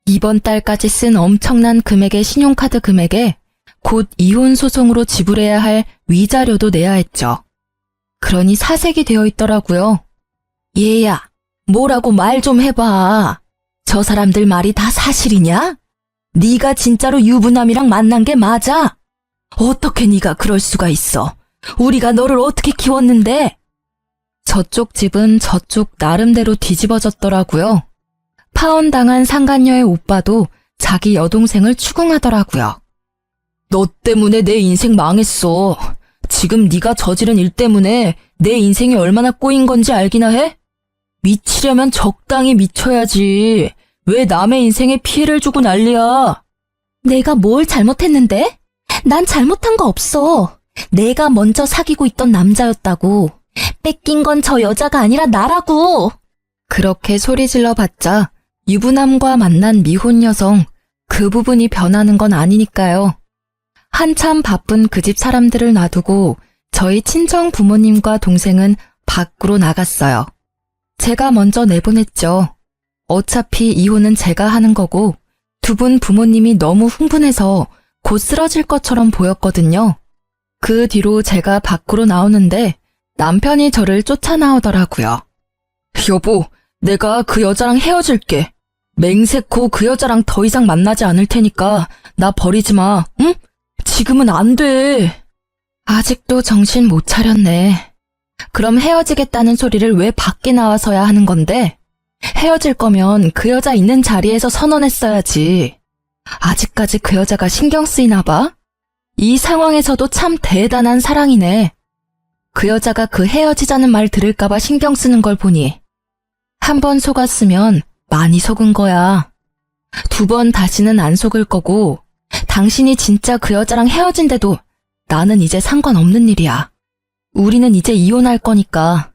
Speaker 1: 이번 달까지 쓴 엄청난 금액의 신용카드 금액에 곧 이혼 소송으로 지불해야 할 위자료도 내야 했죠. 그러니 사색이 되어 있더라고요. 얘야, 뭐라고 말 좀 해봐. 저 사람들 말이 다 사실이냐? 네가 진짜로 유부남이랑 만난 게 맞아? 어떻게 네가 그럴 수가 있어? 우리가 너를 어떻게 키웠는데? 저쪽 집은 저쪽 나름대로 뒤집어졌더라고요. 파혼당한 상간녀의 오빠도 자기 여동생을 추궁하더라고요. 너 때문에 내 인생 망했어. 지금 네가 저지른 일 때문에 내 인생이 얼마나 꼬인 건지 알기나 해? 미치려면 적당히 미쳐야지. 왜 남의 인생에 피해를 주고 난리야? 내가 뭘 잘못했는데? 난 잘못한 거 없어. 내가 먼저 사귀고 있던 남자였다고. 뺏긴 건 저 여자가 아니라 나라고. 그렇게 소리질러 봤자 유부남과 만난 미혼 여성, 그 부분이 변하는 건 아니니까요. 한참 바쁜 그 집 사람들을 놔두고 저희 친정 부모님과 동생은 밖으로 나갔어요. 제가 먼저 내보냈죠. 어차피 이혼은 제가 하는 거고 두 분 부모님이 너무 흥분해서 곧 쓰러질 것처럼 보였거든요. 그 뒤로 제가 밖으로 나오는데 남편이 저를 쫓아나오더라고요. 여보, 내가 그 여자랑 헤어질게. 맹세코 그 여자랑 더 이상 만나지 않을 테니까 나 버리지 마, 응? 지금은 안 돼. 아직도 정신 못 차렸네. 그럼 헤어지겠다는 소리를 왜 밖에 나와서야 하는 건데? 헤어질 거면 그 여자 있는 자리에서 선언했어야지. 아직까지 그 여자가 신경 쓰이나 봐? 이 상황에서도 참 대단한 사랑이네. 그 여자가 그 헤어지자는 말 들을까봐 신경 쓰는 걸 보니 한 번 속았으면 많이 속은 거야. 두 번 다시는 안 속을 거고 당신이 진짜 그 여자랑 헤어진대도 나는 이제 상관없는 일이야. 우리는 이제 이혼할 거니까.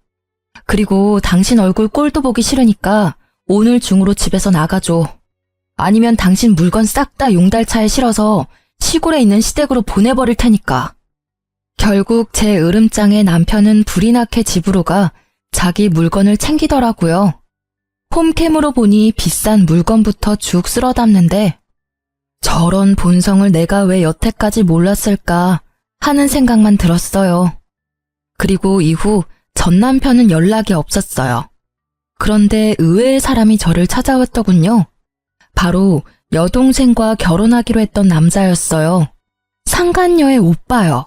Speaker 1: 그리고 당신 얼굴 꼴도 보기 싫으니까 오늘 중으로 집에서 나가줘. 아니면 당신 물건 싹 다 용달차에 실어서 시골에 있는 시댁으로 보내버릴 테니까. 결국 제 으름장에 남편은 불이 나게 집으로 가 자기 물건을 챙기더라고요. 홈캠으로 보니 비싼 물건부터 쭉 쓸어 담는데 저런 본성을 내가 왜 여태까지 몰랐을까 하는 생각만 들었어요. 그리고 이후 전 남편은 연락이 없었어요. 그런데 의외의 사람이 저를 찾아왔더군요. 바로 여동생과 결혼하기로 했던 남자였어요. 상간녀의 오빠요.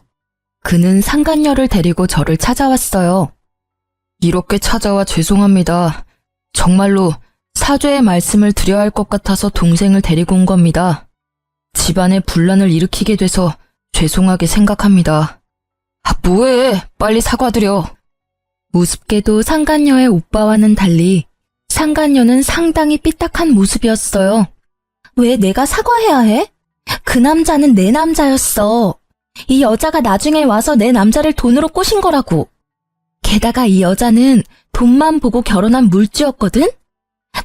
Speaker 1: 그는 상간녀를 데리고 저를 찾아왔어요. 이렇게 찾아와 죄송합니다. 정말로 사죄의 말씀을 드려야 할 것 같아서 동생을 데리고 온 겁니다. 집안에 분란을 일으키게 돼서 죄송하게 생각합니다. 뭐해? 빨리 사과드려. 우습게도 상간녀의 오빠와는 달리 상간녀는 상당히 삐딱한 모습이었어요. 왜 내가 사과해야 해? 그 남자는 내 남자였어. 이 여자가 나중에 와서 내 남자를 돈으로 꼬신 거라고. 게다가 이 여자는 돈만 보고 결혼한 물주였거든?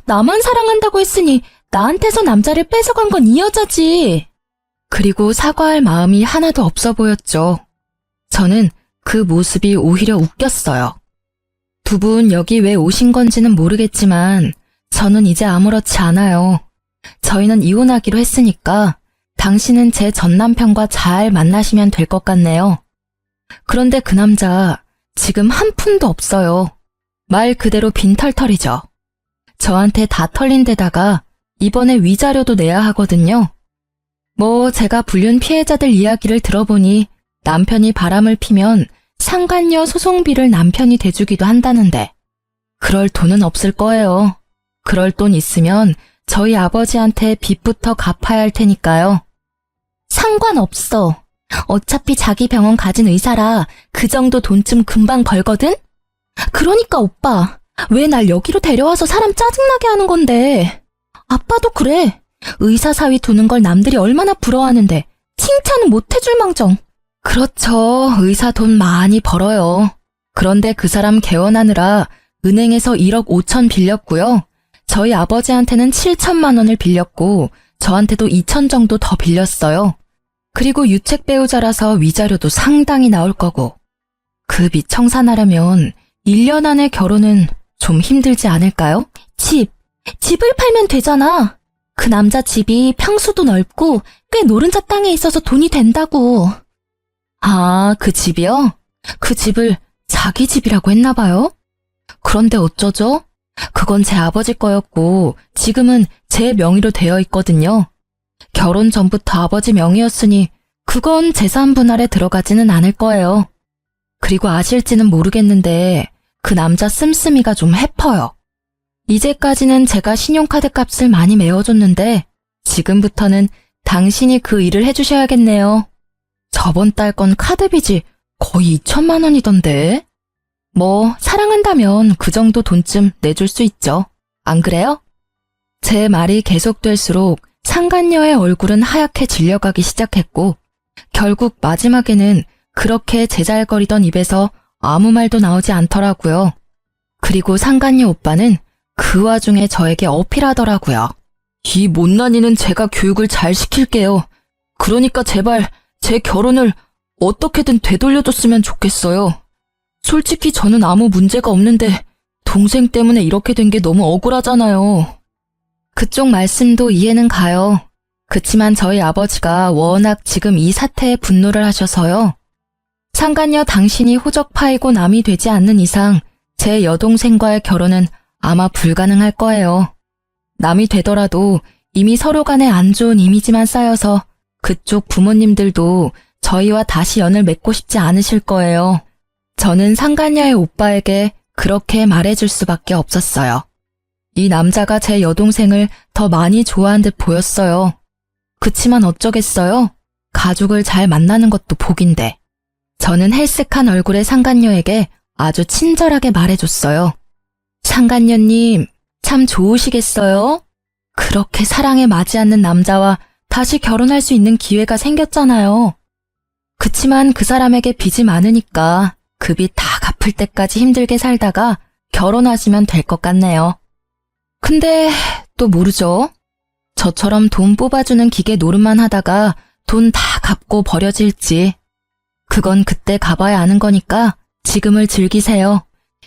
Speaker 1: 나만 사랑한다고 했으니 나한테서 남자를 뺏어간 건 이 여자지. 그리고 사과할 마음이 하나도 없어 보였죠. 저는 그 모습이 오히려 웃겼어요. 두 분 여기 왜 오신 건지는 모르겠지만 저는 이제 아무렇지 않아요. 저희는 이혼하기로 했으니까 당신은 제 전 남편과 잘 만나시면 될 것 같네요. 그런데 그 남자 지금 한 푼도 없어요. 말 그대로 빈털털이죠. 저한테 다 털린 데다가 이번에 위자료도 내야 하거든요. 제가 불륜 피해자들 이야기를 들어보니 남편이 바람을 피면 상간녀 소송비를 남편이 대주기도 한다는데 그럴 돈은 없을 거예요. 그럴 돈 있으면 저희 아버지한테 빚부터 갚아야 할 테니까요. 상관없어. 어차피 자기 병원 가진 의사라 그 정도 돈쯤 금방 벌거든? 그러니까 오빠, 왜 날 여기로 데려와서 사람 짜증나게 하는 건데? 아빠도 그래. 의사 사위 두는 걸 남들이 얼마나 부러워하는데 칭찬은 못 해줄 망정. 그렇죠. 의사 돈 많이 벌어요. 그런데 그 사람 개원하느라 은행에서 1억 5천 빌렸고요. 저희 아버지한테는 7천만 원을 빌렸고 저한테도 2천 정도 더 빌렸어요. 그리고 유책 배우자라서 위자료도 상당히 나올 거고. 그 빚 청산하려면 1년 안에 결혼은 좀 힘들지 않을까요? 집을 팔면 되잖아. 그 남자 집이 평수도 넓고 꽤 노른자 땅에 있어서 돈이 된다고. 아, 그 집이요? 그 집을 자기 집이라고 했나 봐요? 그런데 어쩌죠? 그건 제 아버지 거였고 지금은 제 명의로 되어 있거든요. 결혼 전부터 아버지 명의였으니 그건 재산 분할에 들어가지는 않을 거예요. 그리고 아실지는 모르겠는데 그 남자 씀씀이가 좀 해퍼요. 이제까지는 제가 신용카드 값을 많이 메워줬는데 지금부터는 당신이 그 일을 해주셔야겠네요. 저번 달 건 카드빚이 거의 2천만 원이던데. 사랑한다면 그 정도 돈쯤 내줄 수 있죠. 안 그래요? 제 말이 계속될수록 상간녀의 얼굴은 하얗게 질려가기 시작했고 결국 마지막에는 그렇게 제잘거리던 입에서 아무 말도 나오지 않더라고요. 그리고 상간녀 오빠는 그 와중에 저에게 어필하더라고요. 이 못난이는 제가 교육을 잘 시킬게요. 그러니까 제발 제 결혼을 어떻게든 되돌려줬으면 좋겠어요. 솔직히 저는 아무 문제가 없는데 동생 때문에 이렇게 된 게 너무 억울하잖아요. 그쪽 말씀도 이해는 가요. 그치만 저희 아버지가 워낙 지금 이 사태에 분노를 하셔서요. 상간녀 당신이 호적파이고 남이 되지 않는 이상 제 여동생과의 결혼은 아마 불가능할 거예요. 남이 되더라도 이미 서로 간에 안 좋은 이미지만 쌓여서 그쪽 부모님들도 저희와 다시 연을 맺고 싶지 않으실 거예요. 저는 상간녀의 오빠에게 그렇게 말해줄 수밖에 없었어요. 이 남자가 제 여동생을 더 많이 좋아한 듯 보였어요. 그치만 어쩌겠어요? 가족을 잘 만나는 것도 복인데. 저는 헬쓱한 얼굴의 상간녀에게 아주 친절하게 말해줬어요. 상간녀님, 참 좋으시겠어요? 그렇게 사랑에 맞지 않는 남자와 다시 결혼할 수 있는 기회가 생겼잖아요. 그치만 그 사람에게 빚이 많으니까 그 빚 다 갚을 때까지 힘들게 살다가 결혼하시면 될 것 같네요. 근데 또 모르죠. 저처럼 돈 뽑아주는 기계 노릇만 하다가 돈 다 갚고 버려질지. 그건 그때 가봐야 아는 거니까 지금을 즐기세요.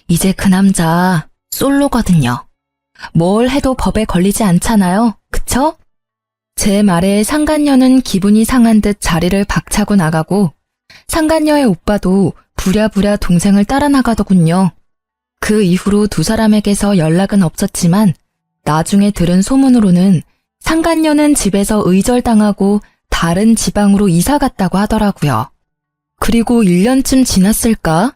Speaker 1: 이제 그 남자 솔로거든요. 뭘 해도 법에 걸리지 않잖아요. 그쵸? 제 말에 상간녀는 기분이 상한 듯 자리를 박차고 나가고 상간녀의 오빠도 부랴부랴 동생을 따라 나가더군요. 그 이후로 두 사람에게서 연락은 없었지만 나중에 들은 소문으로는 상간녀는 집에서 의절당하고 다른 지방으로 이사 갔다고 하더라고요. 그리고 1년쯤 지났을까?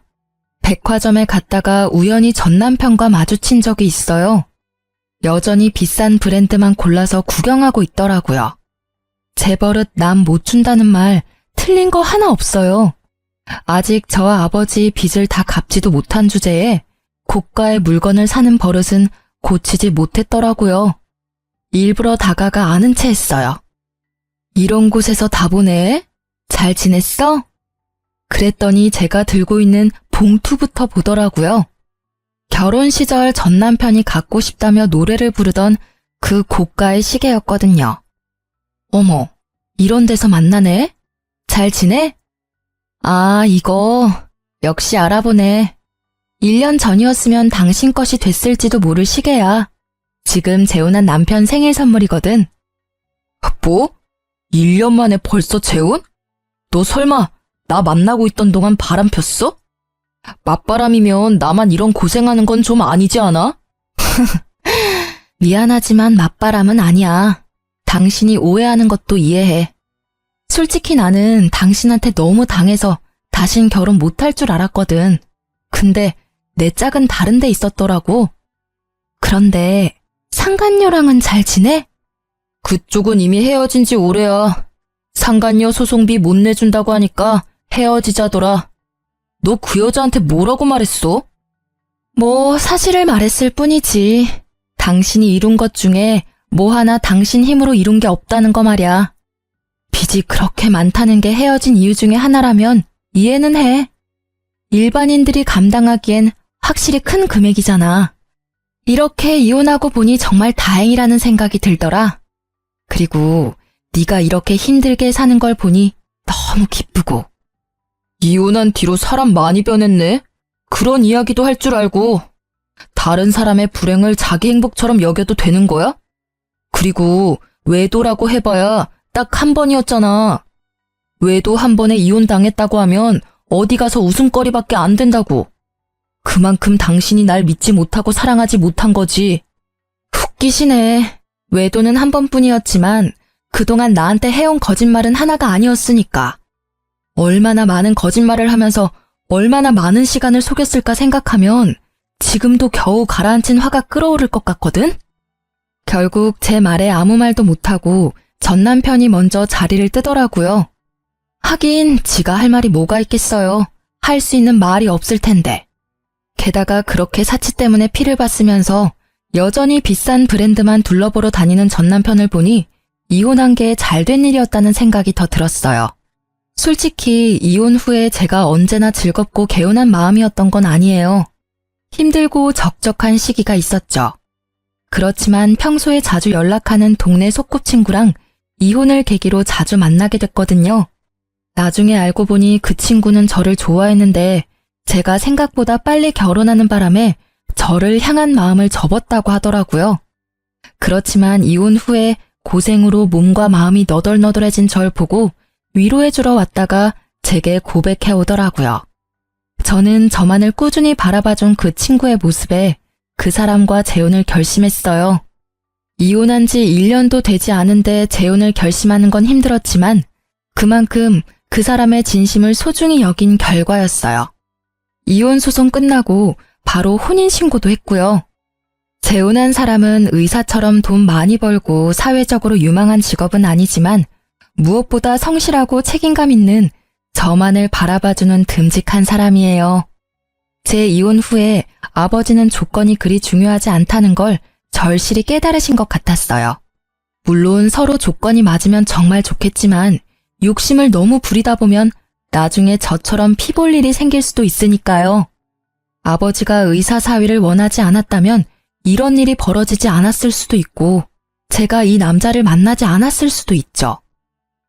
Speaker 1: 백화점에 갔다가 우연히 전 남편과 마주친 적이 있어요. 여전히 비싼 브랜드만 골라서 구경하고 있더라고요. 제 버릇 남 못 준다는 말 틀린 거 하나 없어요. 아직 저와 아버지 빚을 다 갚지도 못한 주제에 고가의 물건을 사는 버릇은 고치지 못했더라고요. 일부러 다가가 아는 체 했어요. 이런 곳에서 다 보네? 잘 지냈어? 그랬더니 제가 들고 있는 봉투부터 보더라고요. 결혼 시절 전 남편이 갖고 싶다며 노래를 부르던 그 고가의 시계였거든요. 어머, 이런 데서 만나네? 잘 지내? 아, 이거 역시 알아보네. 1년 전이었으면 당신 것이 됐을지도 모를 시계야. 지금 재혼한 남편 생일 선물이거든. 뭐? 1년 만에 벌써 재혼? 너 설마 나 만나고 있던 동안 바람 폈어? 맞바람이면 나만 이런 고생하는 건 좀 아니지 않아? 미안하지만 맞바람은 아니야. 당신이 오해하는 것도 이해해. 솔직히 나는 당신한테 너무 당해서 다신 결혼 못할 줄 알았거든. 근데 내 짝은 다른 데 있었더라고. 그런데 상간녀랑은 잘 지내? 그쪽은 이미 헤어진 지 오래야. 상간녀 소송비 못 내준다고 하니까 헤어지자더라. 너 그 여자한테 뭐라고 말했어? 뭐 사실을 말했을 뿐이지. 당신이 이룬 것 중에 뭐 하나 당신 힘으로 이룬 게 없다는 거 말이야. 빚이 그렇게 많다는 게 헤어진 이유 중에 하나라면 이해는 해. 일반인들이 감당하기엔 확실히 큰 금액이잖아. 이렇게 이혼하고 보니 정말 다행이라는 생각이 들더라. 그리고 네가 이렇게 힘들게 사는 걸 보니 너무 기쁘고. 이혼한 뒤로 사람 많이 변했네. 그런 이야기도 할 줄 알고. 다른 사람의 불행을 자기 행복처럼 여겨도 되는 거야? 그리고 외도라고 해봐야 딱 한 번이었잖아. 외도 한 번에 이혼당했다고 하면 어디 가서 웃음거리밖에 안 된다고. 그만큼 당신이 날 믿지 못하고 사랑하지 못한 거지. 웃기시네. 외도는 한 번뿐이었지만 그동안 나한테 해온 거짓말은 하나가 아니었으니까. 얼마나 많은 거짓말을 하면서 얼마나 많은 시간을 속였을까 생각하면 지금도 겨우 가라앉힌 화가 끓어오를 것 같거든? 결국 제 말에 아무 말도 못하고 전 남편이 먼저 자리를 뜨더라고요. 하긴 지가 할 말이 뭐가 있겠어요. 할 수 있는 말이 없을 텐데. 게다가 그렇게 사치 때문에 피를 봤으면서 여전히 비싼 브랜드만 둘러보러 다니는 전 남편을 보니 이혼한 게 잘된 일이었다는 생각이 더 들었어요. 솔직히 이혼 후에 제가 언제나 즐겁고 개운한 마음이었던 건 아니에요. 힘들고 적적한 시기가 있었죠. 그렇지만 평소에 자주 연락하는 동네 소꿉친구랑 이혼을 계기로 자주 만나게 됐거든요. 나중에 알고 보니 그 친구는 저를 좋아했는데 제가 생각보다 빨리 결혼하는 바람에 저를 향한 마음을 접었다고 하더라고요. 그렇지만 이혼 후에 고생으로 몸과 마음이 너덜너덜해진 절 보고 위로해주러 왔다가 제게 고백해 오더라고요. 저는 저만을 꾸준히 바라봐준 그 친구의 모습에 그 사람과 재혼을 결심했어요. 이혼한 지 1년도 되지 않은데 재혼을 결심하는 건 힘들었지만 그만큼 그 사람의 진심을 소중히 여긴 결과였어요. 이혼 소송 끝나고 바로 혼인신고도 했고요. 재혼한 사람은 의사처럼 돈 많이 벌고 사회적으로 유망한 직업은 아니지만 무엇보다 성실하고 책임감 있는 저만을 바라봐주는 듬직한 사람이에요. 제 이혼 후에 아버지는 조건이 그리 중요하지 않다는 걸 절실히 깨달으신 것 같았어요. 물론 서로 조건이 맞으면 정말 좋겠지만 욕심을 너무 부리다 보면 나중에 저처럼 피 볼 일이 생길 수도 있으니까요. 아버지가 의사 사위를 원하지 않았다면 이런 일이 벌어지지 않았을 수도 있고, 제가 이 남자를 만나지 않았을 수도 있죠.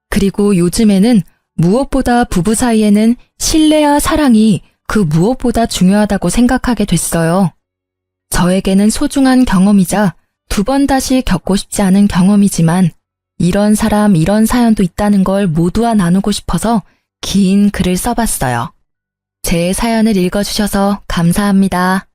Speaker 1: 그리고 요즘에는 무엇보다 부부 사이에는 신뢰와 사랑이 그 무엇보다 중요하다고 생각하게 됐어요. 저에게는 소중한 경험이자 두 번 다시 겪고 싶지 않은 경험이지만 이런 사람, 이런 사연도 있다는 걸 모두와 나누고 싶어서 긴 글을 써봤어요. 제 사연을 읽어주셔서 감사합니다.